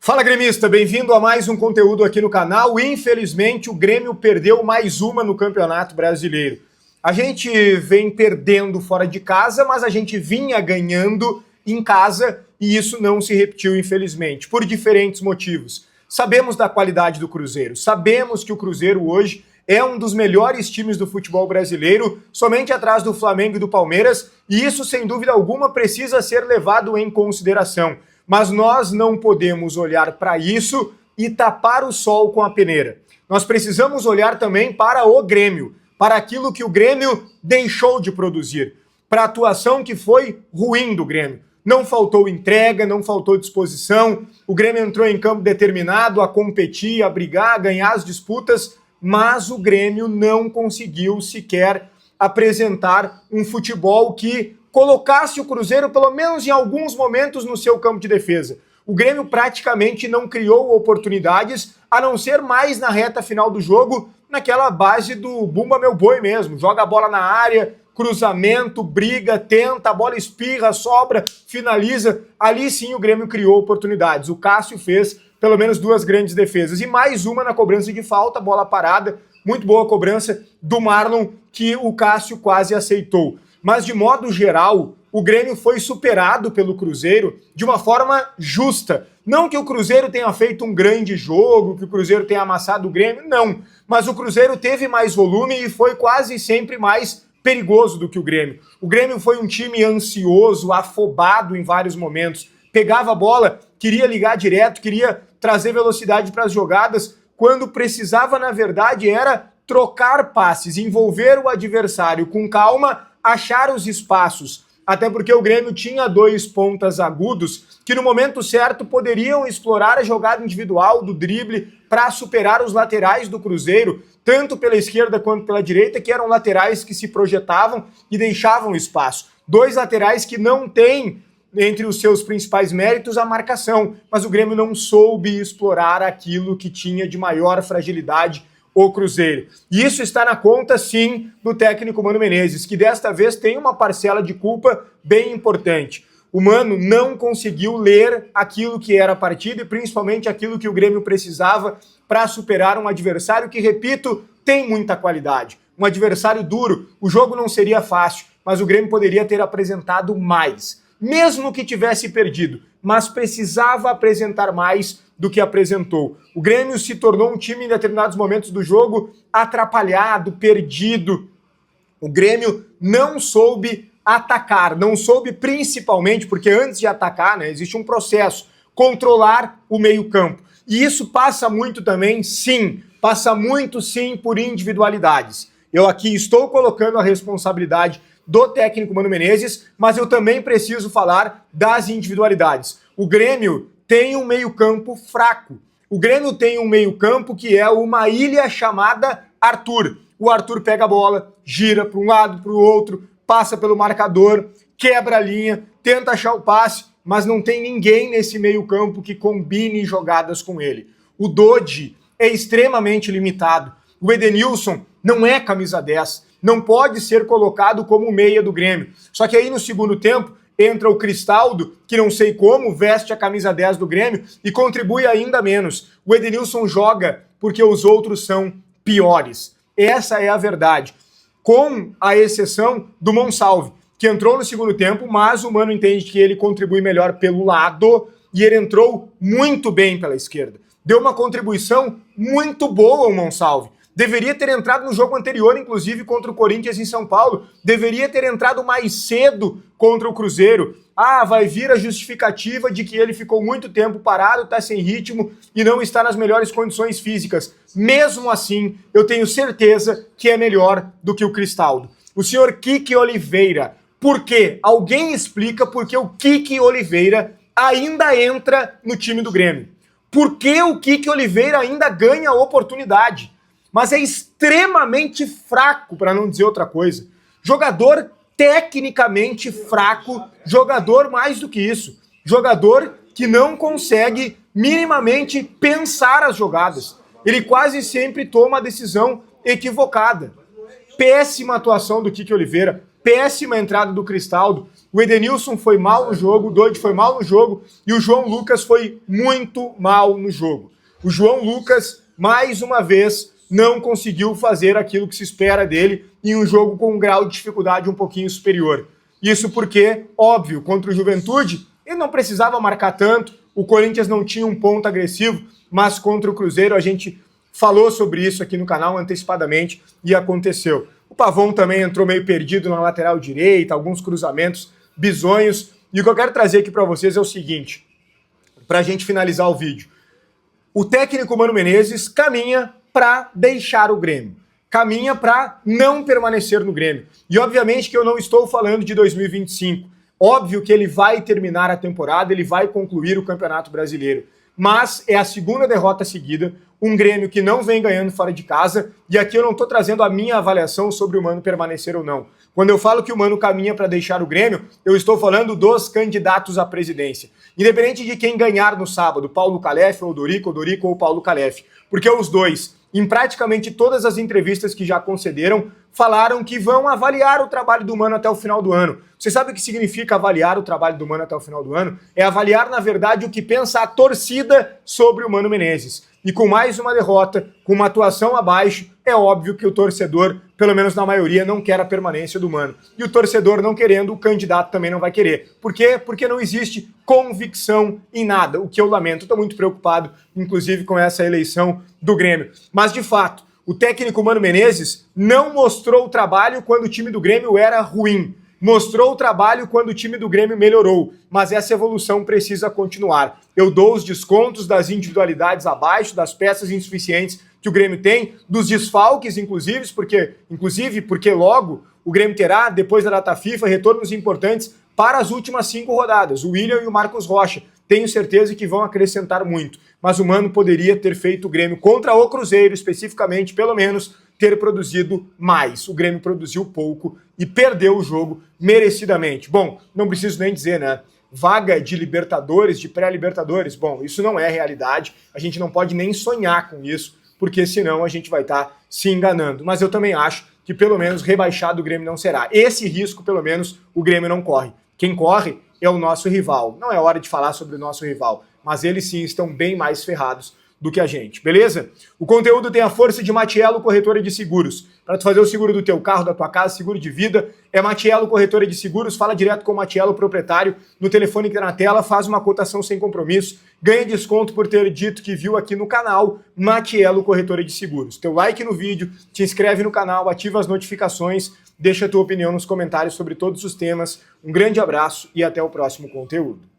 Fala, gremista, bem-vindo a mais um conteúdo aqui no canal. Infelizmente, o Grêmio perdeu mais uma no Campeonato Brasileiro. A gente vem perdendo fora de casa, mas a gente vinha ganhando em casa e isso não se repetiu, infelizmente, por diferentes motivos. Sabemos da qualidade do Cruzeiro, sabemos que o Cruzeiro hoje é um dos melhores times do futebol brasileiro, somente atrás do Flamengo e do Palmeiras, e isso, sem dúvida alguma, precisa ser levado em consideração. Mas nós não podemos olhar para isso e tapar o sol com a peneira. Nós precisamos olhar também para o Grêmio, para aquilo que o Grêmio deixou de produzir, para a atuação que foi ruim do Grêmio. Não faltou entrega, não faltou disposição, o Grêmio entrou em campo determinado a competir, a brigar, a ganhar as disputas, mas o Grêmio não conseguiu sequer apresentar um futebol que colocasse o Cruzeiro, pelo menos em alguns momentos, no seu campo de defesa. O Grêmio praticamente não criou oportunidades, a não ser mais na reta final do jogo, naquela base do bumba meu boi mesmo. Joga a bola na área, cruzamento, briga, tenta, a bola espirra, sobra, finaliza. Ali sim o Grêmio criou oportunidades. O Cássio fez pelo menos duas grandes defesas. E mais uma na cobrança de falta, bola parada. Muito boa cobrança do Marlon, que o Cássio quase aceitou. Mas, de modo geral, o Grêmio foi superado pelo Cruzeiro de uma forma justa. Não que o Cruzeiro tenha feito um grande jogo, que o Cruzeiro tenha amassado o Grêmio, não. Mas o Cruzeiro teve mais volume e foi quase sempre mais perigoso do que o Grêmio. O Grêmio foi um time ansioso, afobado em vários momentos. Pegava a bola, queria ligar direto, queria trazer velocidade para as jogadas, quando precisava, na verdade, era trocar passes, envolver o adversário com calma, achar os espaços, até porque o Grêmio tinha dois pontas agudos que no momento certo poderiam explorar a jogada individual do drible para superar os laterais do Cruzeiro, tanto pela esquerda quanto pela direita, que eram laterais que se projetavam e deixavam espaço. Dois laterais que não têm entre os seus principais méritos a marcação, mas o Grêmio não soube explorar aquilo que tinha de maior fragilidade o Cruzeiro. E isso está na conta, sim, do técnico Mano Menezes, que desta vez tem uma parcela de culpa bem importante. O Mano não conseguiu ler aquilo que era a partida e principalmente aquilo que o Grêmio precisava para superar um adversário que, repito, tem muita qualidade. Um adversário duro. O jogo não seria fácil, mas o Grêmio poderia ter apresentado mais. Mesmo que tivesse perdido, mas precisava apresentar mais do que apresentou. O Grêmio se tornou um time em determinados momentos do jogo atrapalhado, perdido. O Grêmio não soube atacar, não soube principalmente, porque antes de atacar, né, existe um processo, controlar o meio-campo. E isso passa muito também, sim, passa muito sim por individualidades. Eu aqui estou colocando a responsabilidade do técnico Mano Menezes, mas eu também preciso falar das individualidades. O Grêmio tem um meio-campo fraco. O Grêmio tem um meio-campo que é uma ilha chamada Arthur. O Arthur pega a bola, gira para um lado, para o outro, passa pelo marcador, quebra a linha, tenta achar o passe, mas não tem ninguém nesse meio-campo que combine jogadas com ele. O Dodi é extremamente limitado. O Edenilson não é camisa 10, não pode ser colocado como meia do Grêmio. Só que aí no segundo tempo entra o Cristaldo, que não sei como, veste a camisa 10 do Grêmio e contribui ainda menos. O Edenilson joga porque os outros são piores. Essa é a verdade. Com a exceção do Monsalve, que entrou no segundo tempo, mas o Mano entende que ele contribui melhor pelo lado e ele entrou muito bem pela esquerda. Deu uma contribuição muito boa ao Monsalve. Deveria ter entrado no jogo anterior, inclusive contra o Corinthians em São Paulo. Deveria ter entrado mais cedo contra o Cruzeiro. Ah, vai vir a justificativa de que ele ficou muito tempo parado, está sem ritmo e não está nas melhores condições físicas. Mesmo assim, eu tenho certeza que é melhor do que o Cristaldo. O senhor Kiki Oliveira. Por quê? Alguém explica por que o Kiki Oliveira ainda entra no time do Grêmio. Por que o Kiki Oliveira ainda ganha oportunidade? Mas é extremamente fraco, para não dizer outra coisa. Jogador tecnicamente fraco, jogador mais do que isso. Jogador que não consegue minimamente pensar as jogadas. Ele quase sempre toma a decisão equivocada. Péssima atuação do Kiki Oliveira, péssima entrada do Cristaldo. O Edenilson foi mal no jogo, o Dodi foi mal no jogo e o João Lucas foi muito mal no jogo. O João Lucas, mais uma vez, não conseguiu fazer aquilo que se espera dele em um jogo com um grau de dificuldade um pouquinho superior. Isso porque, óbvio, contra o Juventude, ele não precisava marcar tanto, o Corinthians não tinha um ponto agressivo, mas contra o Cruzeiro a gente falou sobre isso aqui no canal antecipadamente e aconteceu. O Pavão também entrou meio perdido na lateral direita, alguns cruzamentos bizonhos. E o que eu quero trazer aqui para vocês é o seguinte, para a gente finalizar o vídeo. O técnico Mano Menezes caminha para deixar o Grêmio. Caminha para não permanecer no Grêmio. E obviamente que eu não estou falando de 2025. Óbvio que ele vai terminar a temporada, ele vai concluir o Campeonato Brasileiro. Mas é a segunda derrota seguida, um Grêmio que não vem ganhando fora de casa, e aqui eu não estou trazendo a minha avaliação sobre o Mano permanecer ou não. Quando eu falo que o Mano caminha para deixar o Grêmio, eu estou falando dos candidatos à presidência. Independente de quem ganhar no sábado, Paulo Calef ou Dorico ou Paulo Calef, porque os dois, em praticamente todas as entrevistas que já concederam, falaram que vão avaliar o trabalho do Mano até o final do ano. Você sabe o que significa avaliar o trabalho do Mano até o final do ano? É avaliar, na verdade, o que pensa a torcida sobre o Mano Menezes. E com mais uma derrota, com uma atuação abaixo, é óbvio que o torcedor, pelo menos na maioria, não quer a permanência do Mano. E o torcedor não querendo, o candidato também não vai querer. Por quê? Porque não existe convicção em nada, o que eu lamento. Estou muito preocupado, inclusive, com essa eleição do Grêmio. Mas, de fato, o técnico Mano Menezes não mostrou o trabalho quando o time do Grêmio era ruim. Mostrou o trabalho quando o time do Grêmio melhorou, mas essa evolução precisa continuar. Eu dou os descontos das individualidades abaixo, das peças insuficientes que o Grêmio tem, dos desfalques, inclusive porque logo o Grêmio terá, depois da data FIFA, retornos importantes para as últimas 5 rodadas, o William e o Marcos Rocha. Tenho certeza que vão acrescentar muito, mas o Mano poderia ter feito o Grêmio contra o Cruzeiro, especificamente, pelo menos, ter produzido mais. O Grêmio produziu pouco e perdeu o jogo merecidamente. Bom, não preciso nem dizer, né? Vaga de Libertadores, de pré-Libertadores, bom, isso não é realidade, a gente não pode nem sonhar com isso, porque senão a gente vai estar se enganando. Mas eu também acho que pelo menos rebaixado o Grêmio não será. Esse risco, pelo menos, o Grêmio não corre. Quem corre é o nosso rival. Não é hora de falar sobre o nosso rival, mas eles sim estão bem mais ferrados do que a gente, beleza? O conteúdo tem a força de Matiello Corretora de Seguros. Para tu fazer o seguro do teu carro, da tua casa, seguro de vida, é Matiello Corretora de Seguros. Fala direto com o Matiello, proprietário, no telefone que tá na tela, faz uma cotação sem compromisso, ganha desconto por ter dito que viu aqui no canal Matiello Corretora de Seguros. Teu like no vídeo, te inscreve no canal, ativa as notificações, deixa a tua opinião nos comentários sobre todos os temas. Um grande abraço e até o próximo conteúdo.